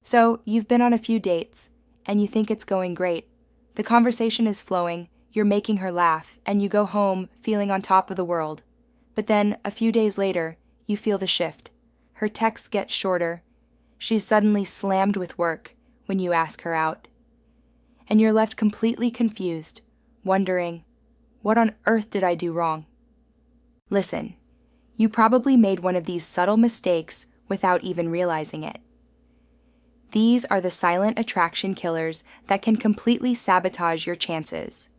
So, you've been on a few dates, and you think it's going great. The conversation is flowing, you're making her laugh, and you go home feeling on top of the world. But then, a few days later, you feel the shift. Her texts get shorter. She's suddenly slammed with work when you ask her out. And you're left completely confused, wondering, what on earth did I do wrong? Listen, you probably made one of these subtle mistakes without even realizing it. These are the silent attraction killers that can completely sabotage your chances.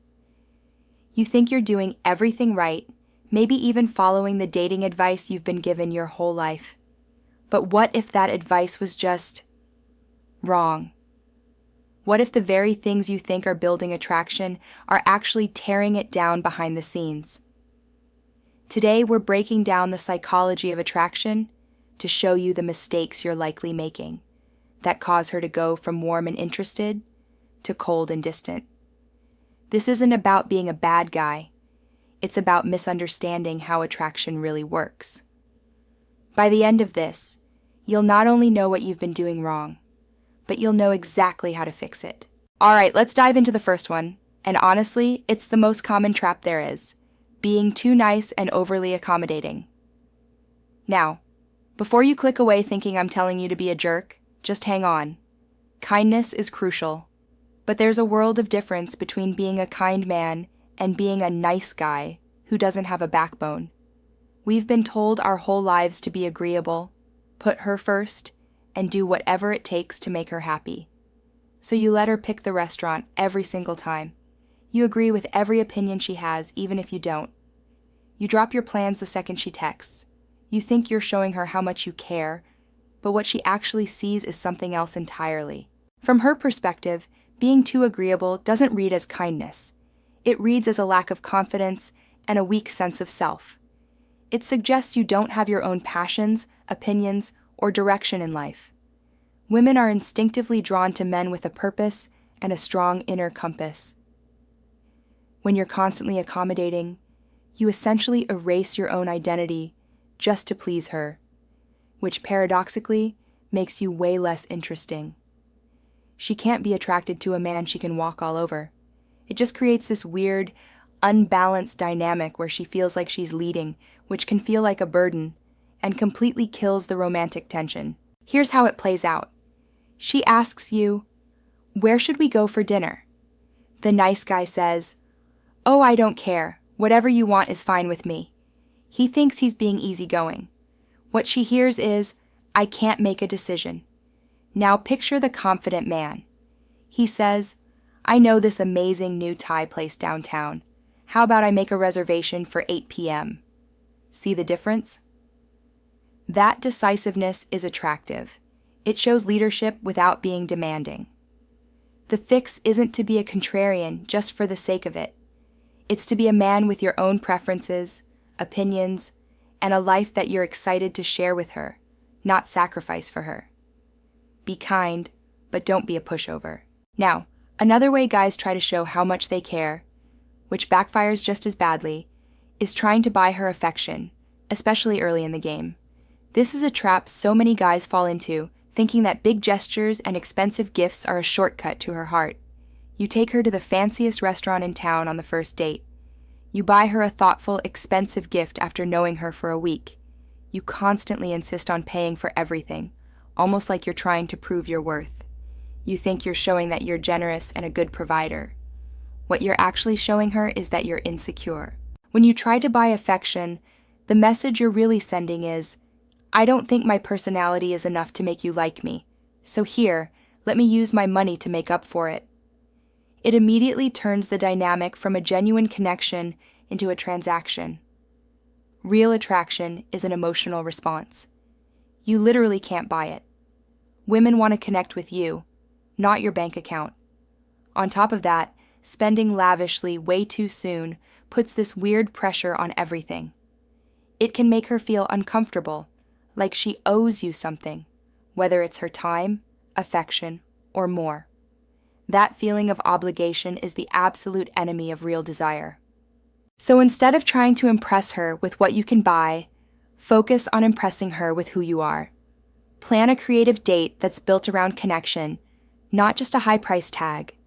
You think you're doing everything right, maybe even following the dating advice you've been given your whole life. But what if that advice was just wrong? What if the very things you think are building attraction are actually tearing it down behind the scenes? Today, we're breaking down the psychology of attraction to show you the mistakes you're likely making that cause her to go from warm and interested to cold and distant. This isn't about being a bad guy. It's about misunderstanding how attraction really works. By the end of this, you'll not only know what you've been doing wrong, but you'll know exactly how to fix it. All right, let's dive into the first one. And honestly, it's the most common trap there is: being too nice and overly accommodating. Now, before you click away thinking I'm telling you to be a jerk, just hang on. Kindness is crucial. But there's a world of difference between being a kind man and being a nice guy who doesn't have a backbone. We've been told our whole lives to be agreeable, put her first, and do whatever it takes to make her happy. So you let her pick the restaurant every single time. You agree with every opinion she has, even if you don't. You drop your plans the second she texts. You think you're showing her how much you care, but what she actually sees is something else entirely. From her perspective, being too agreeable doesn't read as kindness. It reads as a lack of confidence and a weak sense of self. It suggests you don't have your own passions, opinions, or direction in life. Women are instinctively drawn to men with a purpose and a strong inner compass. When you're constantly accommodating, you essentially erase your own identity just to please her, which paradoxically makes you way less interesting. She can't be attracted to a man she can walk all over. It just creates this weird, unbalanced dynamic where she feels like she's leading, which can feel like a burden, and completely kills the romantic tension. Here's how it plays out. She asks you, "Where should we go for dinner?" The nice guy says, "Oh, I don't care. Whatever you want is fine with me." He thinks he's being easygoing. What she hears is, "I can't make a decision." Now picture the confident man. He says, "I know this amazing new Thai place downtown. How about I make a reservation for 8 p.m.? See the difference? That decisiveness is attractive. It shows leadership without being demanding. The fix isn't to be a contrarian just for the sake of it. It's to be a man with your own preferences, opinions, and a life that you're excited to share with her, not sacrifice for her. Be kind, but don't be a pushover. Now, another way guys try to show how much they care, which backfires just as badly, is trying to buy her affection, especially early in the game. This is a trap so many guys fall into, thinking that big gestures and expensive gifts are a shortcut to her heart. You take her to the fanciest restaurant in town on the first date. You buy her a thoughtful, expensive gift after knowing her for a week. You constantly insist on paying for everything, almost like you're trying to prove your worth. You think you're showing that you're generous and a good provider. What you're actually showing her is that you're insecure. When you try to buy affection, the message you're really sending is, "I don't think my personality is enough to make you like me, so here, let me use my money to make up for it." It immediately turns the dynamic from a genuine connection into a transaction. Real attraction is an emotional response. You literally can't buy it. Women want to connect with you, not your bank account. On top of that, spending lavishly way too soon puts this weird pressure on everything. It can make her feel uncomfortable, like she owes you something, whether it's her time, affection, or more. That feeling of obligation is the absolute enemy of real desire. So instead of trying to impress her with what you can buy, focus on impressing her with who you are. Plan a creative date that's built around connection, not just a high price tag.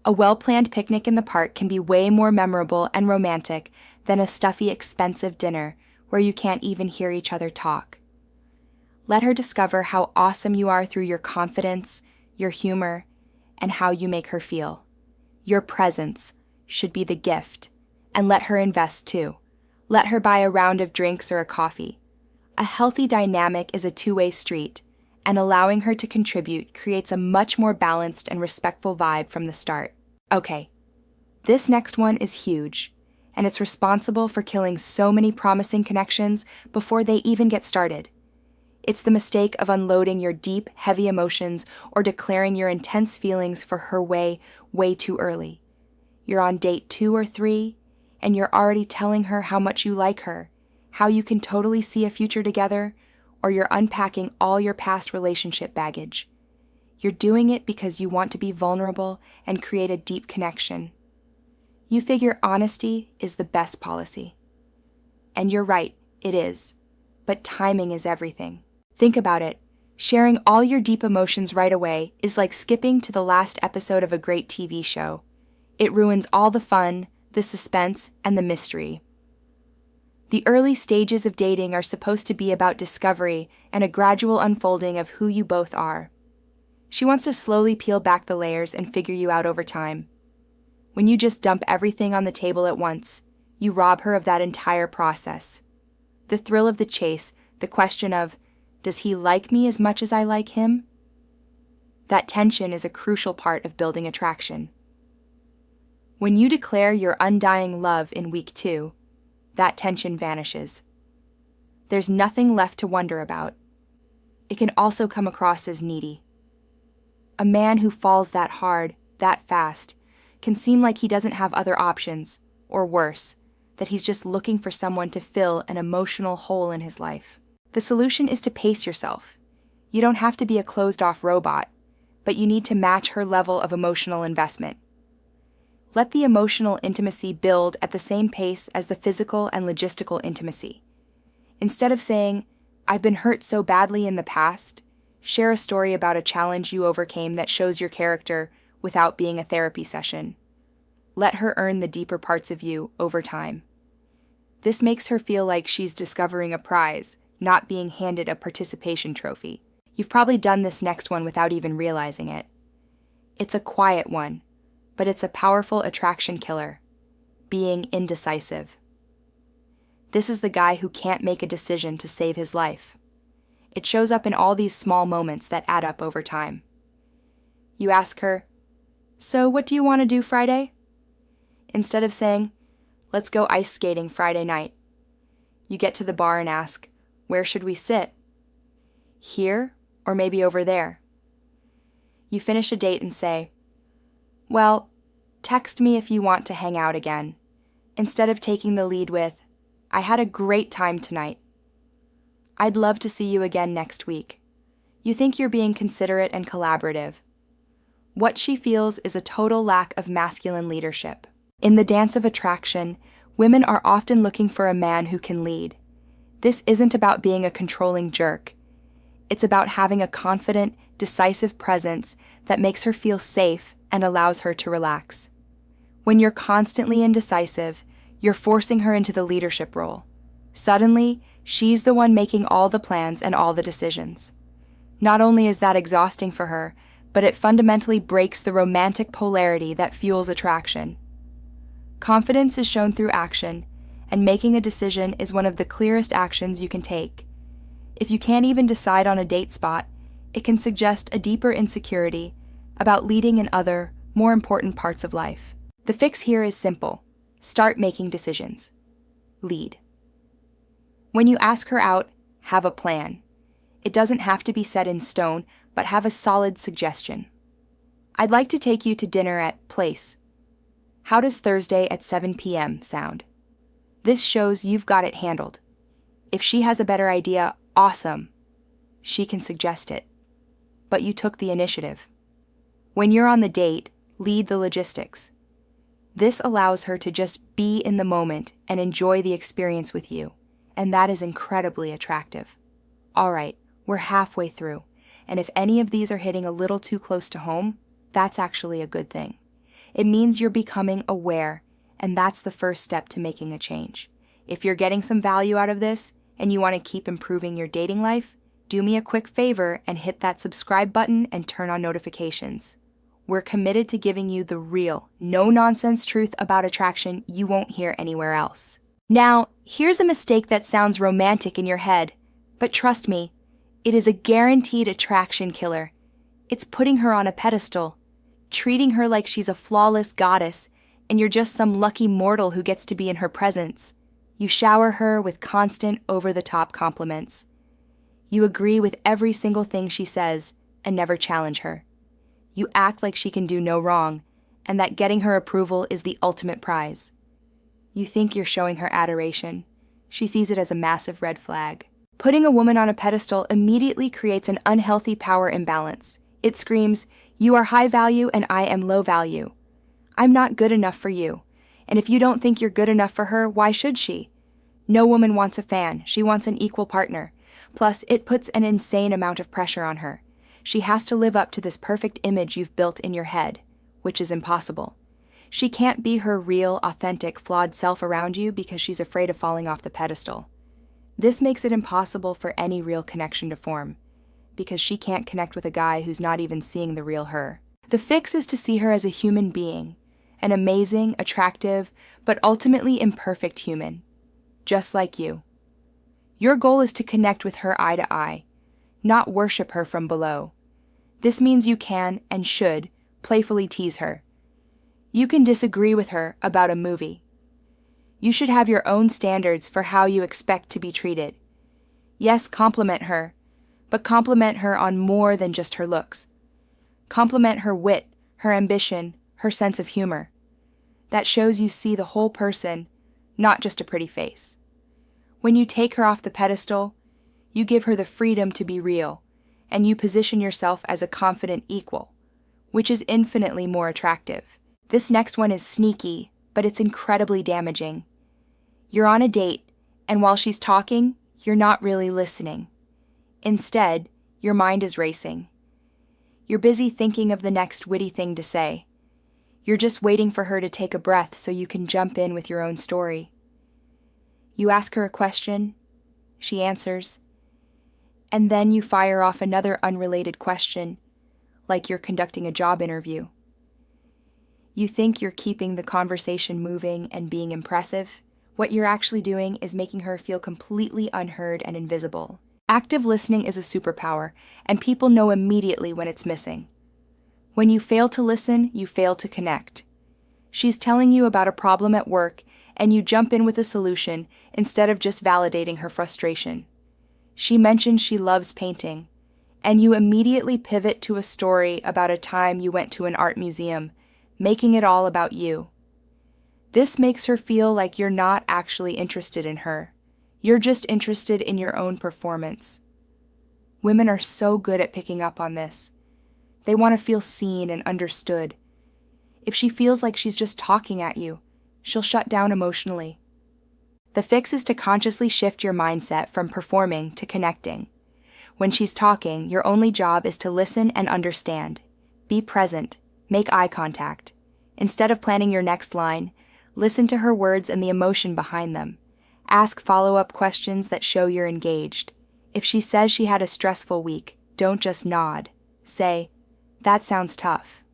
A well-planned picnic in the park can be way more memorable and romantic than a stuffy, expensive dinner where you can't even hear each other talk. Let her discover how awesome you are through your confidence, your humor, and how you make her feel. Your presence should be the gift, and let her invest too. Let her buy a round of drinks or a coffee. A healthy dynamic is a two-way street, and allowing her to contribute creates a much more balanced and respectful vibe from the start. Okay, this next one is huge, and it's responsible for killing so many promising connections before they even get started. It's the mistake of unloading your deep, heavy emotions or declaring your intense feelings for her way too early. You're on date 2 or 3, and you're already telling her how much you like her, how you can totally see a future together, or you're unpacking all your past relationship baggage. You're doing it because you want to be vulnerable and create a deep connection. You figure honesty is the best policy. And you're right, it is. But timing is everything. Think about it. Sharing all your deep emotions right away is like skipping to the last episode of a great TV show. It ruins all the fun, the suspense, and the mystery. The early stages of dating are supposed to be about discovery and a gradual unfolding of who you both are. She wants to slowly peel back the layers and figure you out over time. When you just dump everything on the table at once, you rob her of that entire process. The thrill of the chase, the question of, does he like me as much as I like him? That tension is a crucial part of building attraction. When you declare your undying love in week 2, that tension vanishes. There's nothing left to wonder about. It can also come across as needy. A man who falls that hard, that fast, can seem like he doesn't have other options, or worse, that he's just looking for someone to fill an emotional hole in his life. The solution is to pace yourself. You don't have to be a closed-off robot, but you need to match her level of emotional investment. Let the emotional intimacy build at the same pace as the physical and logistical intimacy. Instead of saying, "I've been hurt so badly in the past," share a story about a challenge you overcame that shows your character without being a therapy session. Let her earn the deeper parts of you over time. This makes her feel like she's discovering a prize, not being handed a participation trophy. You've probably done this next one without even realizing it. It's a quiet one, but it's a powerful attraction killer. Being indecisive. This is the guy who can't make a decision to save his life. It shows up in all these small moments that add up over time. You ask her, "So what do you want to do Friday?" Instead of saying, "Let's go ice skating Friday night," you get to the bar and ask, "Where should we sit? Here or maybe over there?" You finish a date and say, "Well, text me if you want to hang out again," instead of taking the lead with, "I had a great time tonight. I'd love to see you again next week." You think you're being considerate and collaborative. What she feels is a total lack of masculine leadership. In the dance of attraction, women are often looking for a man who can lead. This isn't about being a controlling jerk. It's about having a confident, decisive presence that makes her feel safe and allows her to relax. When you're constantly indecisive, you're forcing her into the leadership role. Suddenly, she's the one making all the plans and all the decisions. Not only is that exhausting for her, but it fundamentally breaks the romantic polarity that fuels attraction. Confidence is shown through action, and making a decision is one of the clearest actions you can take. If you can't even decide on a date spot, it can suggest a deeper insecurity about leading in other, more important parts of life. The fix here is simple. Start making decisions. Lead. When you ask her out, have a plan. It doesn't have to be set in stone, but have a solid suggestion. "I'd like to take you to dinner at place. How does Thursday at 7 p.m. sound?" This shows you've got it handled. If she has a better idea, awesome. She can suggest it. But you took the initiative. When you're on the date, lead the logistics. This allows her to just be in the moment and enjoy the experience with you, and that is incredibly attractive. All right, we're halfway through. And if any of these are hitting a little too close to home, that's actually a good thing. It means you're becoming aware, and that's the first step to making a change. If you're getting some value out of this and you want to keep improving your dating life, do me a quick favor and hit that subscribe button and turn on notifications. We're committed to giving you the real, no-nonsense truth about attraction you won't hear anywhere else. Now, here's a mistake that sounds romantic in your head, but trust me, it is a guaranteed attraction killer. It's putting her on a pedestal, treating her like she's a flawless goddess, and you're just some lucky mortal who gets to be in her presence. You shower her with constant, over-the-top compliments. You agree with every single thing she says and never challenge her. You act like she can do no wrong, and that getting her approval is the ultimate prize. You think you're showing her adoration. She sees it as a massive red flag. Putting a woman on a pedestal immediately creates an unhealthy power imbalance. It screams, "You are high value and I am low value. I'm not good enough for you. And if you don't think you're good enough for her, why should she? No woman wants a fan. She wants an equal partner. Plus, it puts an insane amount of pressure on her. She has to live up to this perfect image you've built in your head, which is impossible. She can't be her real, authentic, flawed self around you because she's afraid of falling off the pedestal. This makes it impossible for any real connection to form, because she can't connect with a guy who's not even seeing the real her. The fix is to see her as a human being, an amazing, attractive, but ultimately imperfect human, just like you. Your goal is to connect with her eye to eye, not worship her from below. This means you can and should playfully tease her. You can disagree with her about a movie. You should have your own standards for how you expect to be treated. Yes, compliment her, but compliment her on more than just her looks. Compliment her wit, her ambition, her sense of humor. That shows you see the whole person, not just a pretty face. When you take her off the pedestal, you give her the freedom to be real, and you position yourself as a confident equal, which is infinitely more attractive. This next one is sneaky, but it's incredibly damaging. You're on a date, and while she's talking, you're not really listening. Instead, your mind is racing. You're busy thinking of the next witty thing to say. You're just waiting for her to take a breath so you can jump in with your own story. You ask her a question, she answers, and then you fire off another unrelated question, like you're conducting a job interview. You think you're keeping the conversation moving and being impressive. What you're actually doing is making her feel completely unheard and invisible. Active listening is a superpower, and people know immediately when it's missing. When you fail to listen, you fail to connect. She's telling you about a problem at work, and you jump in with a solution instead of just validating her frustration. She mentions she loves painting, and you immediately pivot to a story about a time you went to an art museum, making it all about you. This makes her feel like you're not actually interested in her. You're just interested in your own performance. Women are so good at picking up on this. They want to feel seen and understood. If she feels like she's just talking at you, she'll shut down emotionally. The fix is to consciously shift your mindset from performing to connecting. When she's talking, your only job is to listen and understand. Be present. Make eye contact. Instead of planning your next line, listen to her words and the emotion behind them. Ask follow-up questions that show you're engaged. If she says she had a stressful week, don't just nod. Say, "That sounds tough.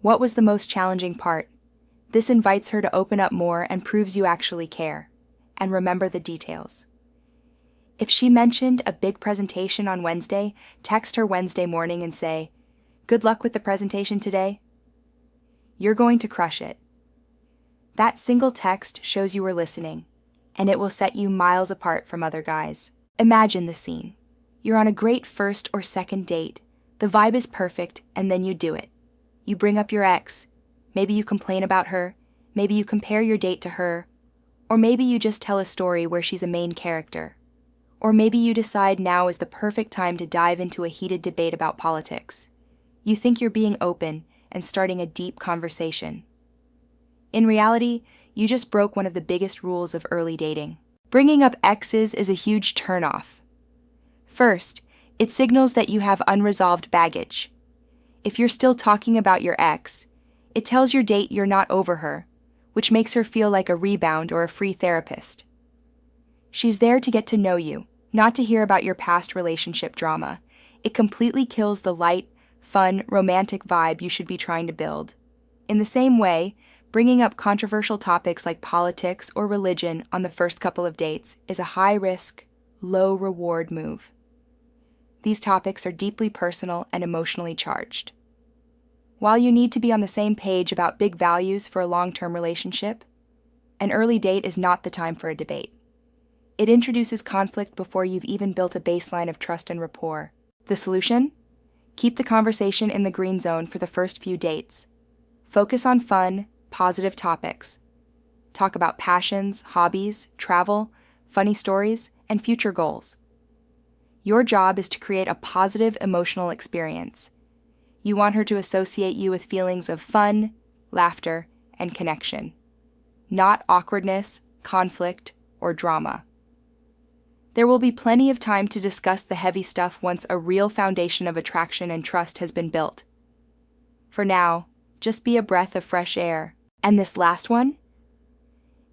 What was the most challenging part?" This invites her to open up more and proves you actually care. And remember the details. If she mentioned a big presentation on Wednesday, text her Wednesday morning and say, "Good luck with the presentation today." You're going to crush it. That single text shows you were listening, and it will set you miles apart from other guys. Imagine the scene. You're on a great first or second date. The vibe is perfect, and then you do it. You bring up your ex. Maybe you complain about her. Maybe you compare your date to her. Or maybe you just tell a story where she's a main character. Or maybe you decide now is the perfect time to dive into a heated debate about politics. You think you're being open and starting a deep conversation. In reality, you just broke one of the biggest rules of early dating. Bringing up exes is a huge turnoff. First, It signals that you have unresolved baggage. If you're still talking about your ex, it tells your date you're not over her, which makes her feel like a rebound or a free therapist. She's there to get to know you, not to hear about your past relationship drama. It completely kills the light, fun, romantic vibe you should be trying to build. In the same way, bringing up controversial topics like politics or religion on the first couple of dates is a high-risk, low-reward move. These topics are deeply personal and emotionally charged. While you need to be on the same page about big values for a long-term relationship, an early date is not the time for a debate. It introduces conflict before you've even built a baseline of trust and rapport. The solution? Keep the conversation in the green zone for the first few dates. Focus on fun, positive topics. Talk about passions, hobbies, travel, funny stories, and future goals. Your job is to create a positive emotional experience. You want her to associate you with feelings of fun, laughter, and connection, not awkwardness, conflict, or drama. There will be plenty of time to discuss the heavy stuff once a real foundation of attraction and trust has been built. For now, just be a breath of fresh air. And this last one?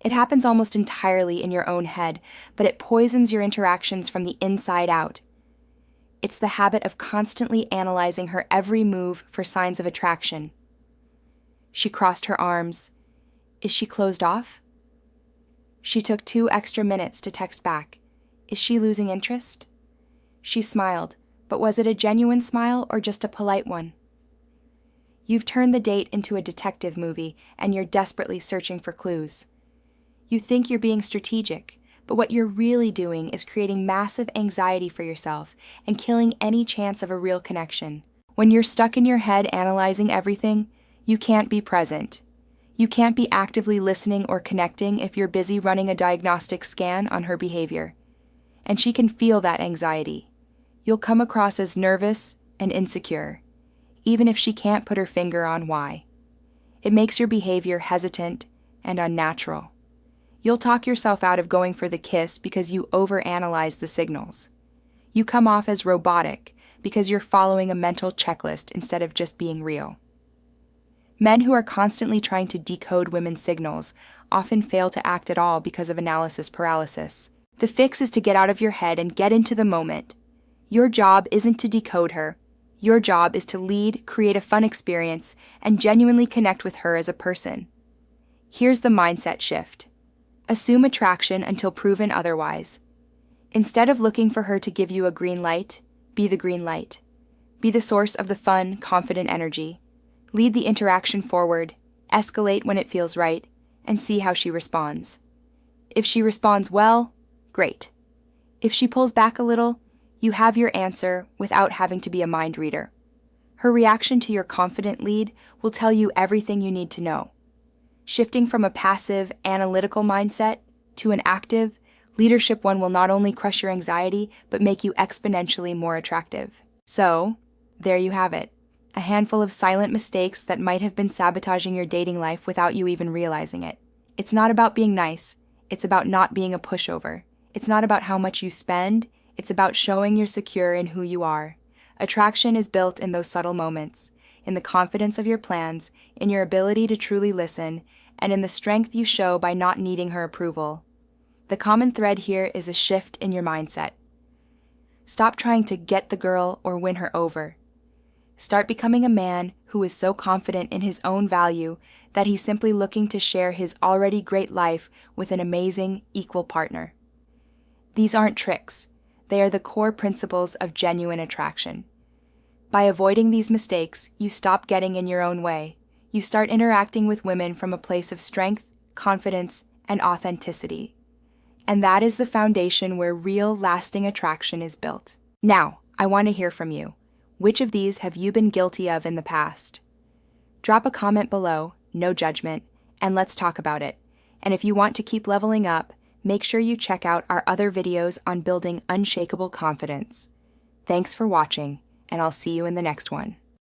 It happens almost entirely in your own head, but it poisons your interactions from the inside out. It's the habit of constantly analyzing her every move for signs of attraction. She crossed her arms. Is she closed off? She took 2 extra minutes to text back. Is she losing interest? She smiled, but was it a genuine smile or just a polite one? You've turned the date into a detective movie, and you're desperately searching for clues. You think you're being strategic, but what you're really doing is creating massive anxiety for yourself and killing any chance of a real connection. When you're stuck in your head analyzing everything, you can't be present. You can't be actively listening or connecting if you're busy running a diagnostic scan on her behavior. And she can feel that anxiety. You'll come across as nervous and insecure, even if she can't put her finger on why. It makes your behavior hesitant and unnatural. You'll talk yourself out of going for the kiss because you overanalyze the signals. You come off as robotic because you're following a mental checklist instead of just being real. Men who are constantly trying to decode women's signals often fail to act at all because of analysis paralysis. The fix is to get out of your head and get into the moment. Your job isn't to decode her. Your job is to lead, create a fun experience, and genuinely connect with her as a person. Here's the mindset shift. Assume attraction until proven otherwise. Instead of looking for her to give you a green light, be the green light. Be the source of the fun, confident energy. Lead the interaction forward, escalate when it feels right, and see how she responds. If she responds well, great. If she pulls back a little, you have your answer without having to be a mind reader. Her reaction to your confident lead will tell you everything you need to know. Shifting from a passive, analytical mindset to an active, leadership one will not only crush your anxiety, but make you exponentially more attractive. So, there you have it. A handful of silent mistakes that might have been sabotaging your dating life without you even realizing it. It's not about being nice. It's about not being a pushover. It's not about how much you spend. It's about showing you're secure in who you are. Attraction is built in those subtle moments, in the confidence of your plans, in your ability to truly listen, and in the strength you show by not needing her approval. The common thread here is a shift in your mindset. Stop trying to get the girl or win her over. Start becoming a man who is so confident in his own value that he's simply looking to share his already great life with an amazing, equal partner. These aren't tricks. They are the core principles of genuine attraction. By avoiding these mistakes, you stop getting in your own way. You start interacting with women from a place of strength, confidence, and authenticity. And that is the foundation where real, lasting attraction is built. Now, I want to hear from you. Which of these have you been guilty of in the past? Drop a comment below, no judgment, and let's talk about it. And if you want to keep leveling up, make sure you check out our other videos on building unshakable confidence. Thanks for watching, and I'll see you in the next one.